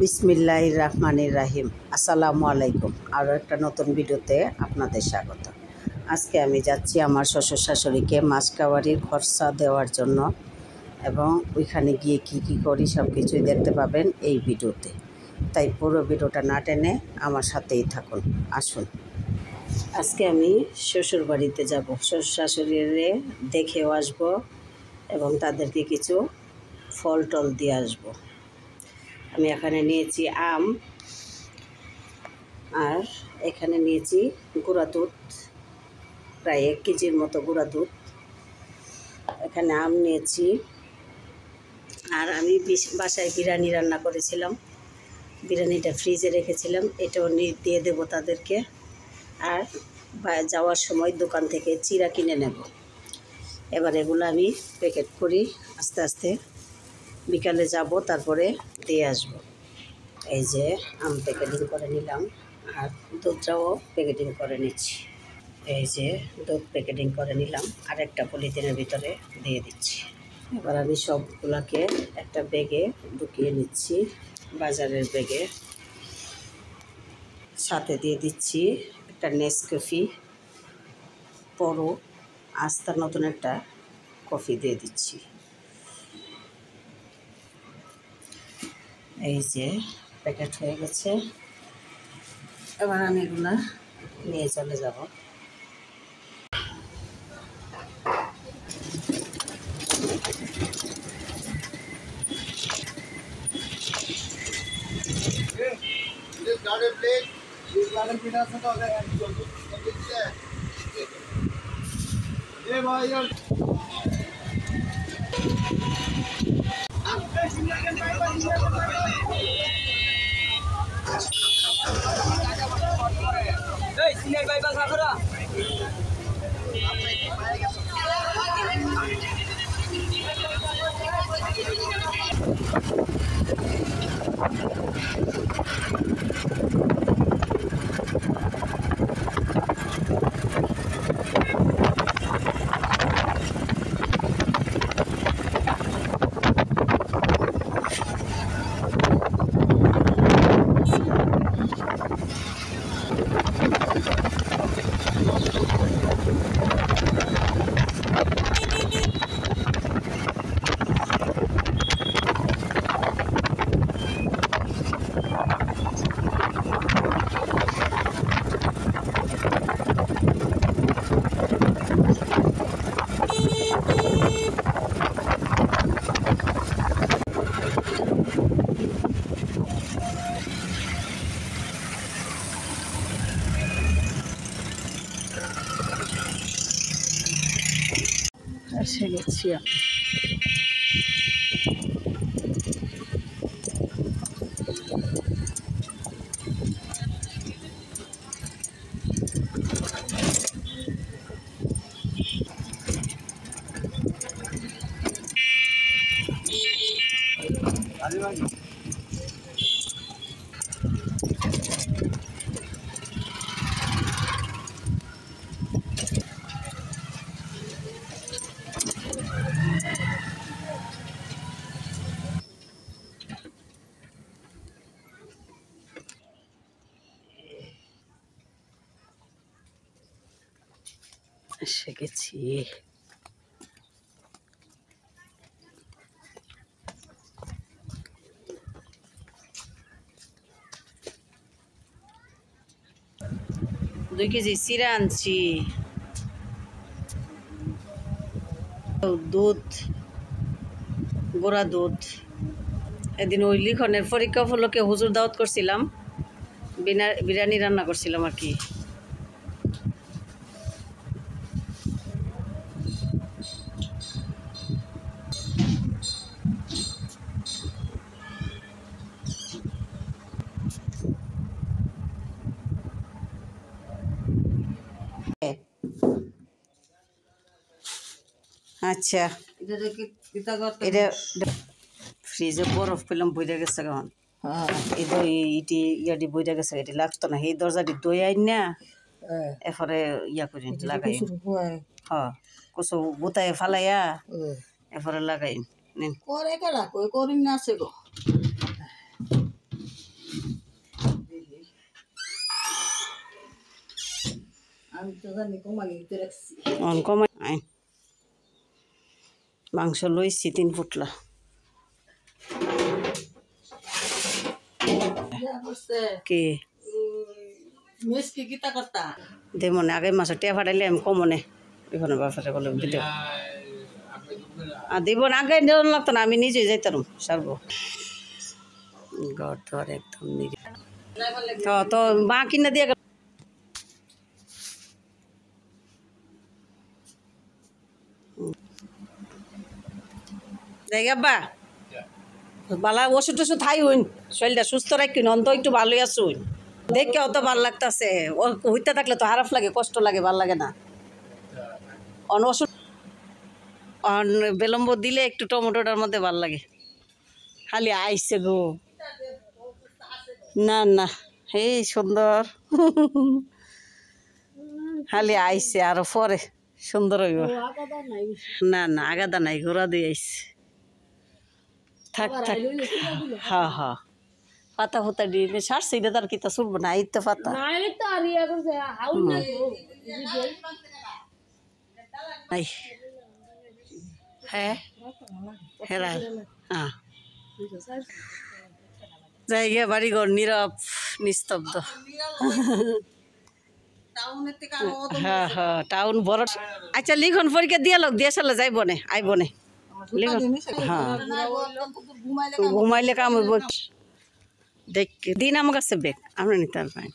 বিসমিল্লাহির রহমানির রহিম। আসসালামু আলাইকুম। আরও একটা নতুন ভিডিওতে আপনাদের স্বাগত। আজকে আমি যাচ্ছি আমার শ্বশুর শাশুড়িকে মাসকাওয়ারির খরচা দেওয়ার জন্য, এবং ওইখানে গিয়ে কি করি সব কিছুই দেখতে পাবেন এই ভিডিওতে। তাই পুরো ভিডিওটা না টেনে আমার সাথেই থাকুন। আসুন, আজকে আমি শ্বশুর বাড়িতে যাব, শ্বশুর শাশুড়িরে দেখেও আসবো এবং তাদেরকে কিছু ফল টল দিয়ে আসবো। আমি এখানে নিয়েছি আম, আর এখানে নিয়েছি গুঁড়া দুধ, প্রায় 1 কেজির মতো গুঁড়া দুধ। এখানে আম নিয়েছি, আর আমি বাসায় বিরিয়ানি রান্না করেছিলাম, বিরিয়ানিটা ফ্রিজে রেখেছিলাম, এটাও দিয়ে দেব তাদেরকে। আর যাওয়ার সময় দোকান থেকে চিড়া কিনে নেব। এবার এগুলো আমি প্যাকেট করি, আস্তে আস্তে বিকালে যাব, তারপরে দিয়ে আসব। এই যে আম প্যাকেটিং করে নিলাম, আর দুধটাও প্যাকেটিং করে নিচ্ছি। এই যে দুধ প্যাকেটিং করে নিলাম, আর একটা পলিথিনের ভিতরে দিয়ে দিচ্ছি। এবার আমি সবগুলোকে একটা ব্যাগে ঢুকিয়ে নিচ্ছি, বাজারের ব্যাগে। সাথে দিয়ে দিচ্ছি একটা নেসক্যাফে বড় আস্তা নতুন একটা কফি দিয়ে দিচ্ছি। এই যে প্যাকেট হয়ে গেছে। এবার আমি এগুলা নিয়ে চলে যাব। এসে গেছি আমি। এসে গেছি। দুই কেজি চিড়া আনছি, দুধ, গুঁড়া দুধ। এদিন ওই লিখনের পরীক্ষা উপলক্ষে হুজুর দাওয়াত করছিলাম, বিরিয়ানি রান্না করছিলাম আর কি। আচ্ছা, এটা ফ্রিজে বরফ পেলাম, বইরা গেছে এখন। এই দই ইটি ইয়াটি বইরা গেছে, এটি লাগতো না। এই দরজাটি দই আইন না, এরপরে ইয়া করি লাগাই। হ্যাঁ, কচু গোতায় ফালাইয়া এরপরে লাগাই। নিন করে কেডা কই করিন না আছে গো। অন কমাই আইন মাংস লইছি 3 ফুটলা কি দে মনে আগে মাছ টিয়া ফাটাইলে আমি কমনে এখানে বাপারে বলে দিল আর দিব না আগে নিয়ম লাগতো না আমি নিজেই যাইতাম সারবো ঘর ধর একদম নিজে তো মা কিনে দিয়ে দেখ আব্বা বালা ওষুধ টষুধ খাই হইন শরীরটা সুস্থ রাখি অন্ত একটু ভালোই আছো দেখে অত ভাল লাগতেছে ও হইতে থাকলে তো খারাপ লাগে কষ্ট লাগে ভাল লাগে না অন ওষুধ অন বিলম্ব দিলে একটু টমেটোটার মধ্যে ভাল লাগে খালি আইসে গো না না এই সুন্দর খালি আইসে আরো পরে সুন্দর হইব না না আগাদা নাই ঘোরা দিয়ে আইসে থাক থাক হ্যাঁ হ্যাঁ পাতা ফাতা দিয়ে সারছে এটা তার কিতা শুনবো না এই তো পাতা হ্যাঁ হ্যাঁ হ্যাঁ জায়গা বাড়িঘর নীরব নিস্তব্ধ হ্যাঁ হ্যাঁ টাউন বড় আচ্ছা লিখন পরীক্ষা দিয়ে লোক দিয়ে সালে যাইব নে আইব নে হ্যাঁ ঘুমাইলে কাম হইব দেখ দিন আমার কাছে বেগ আমরা নিতে পাই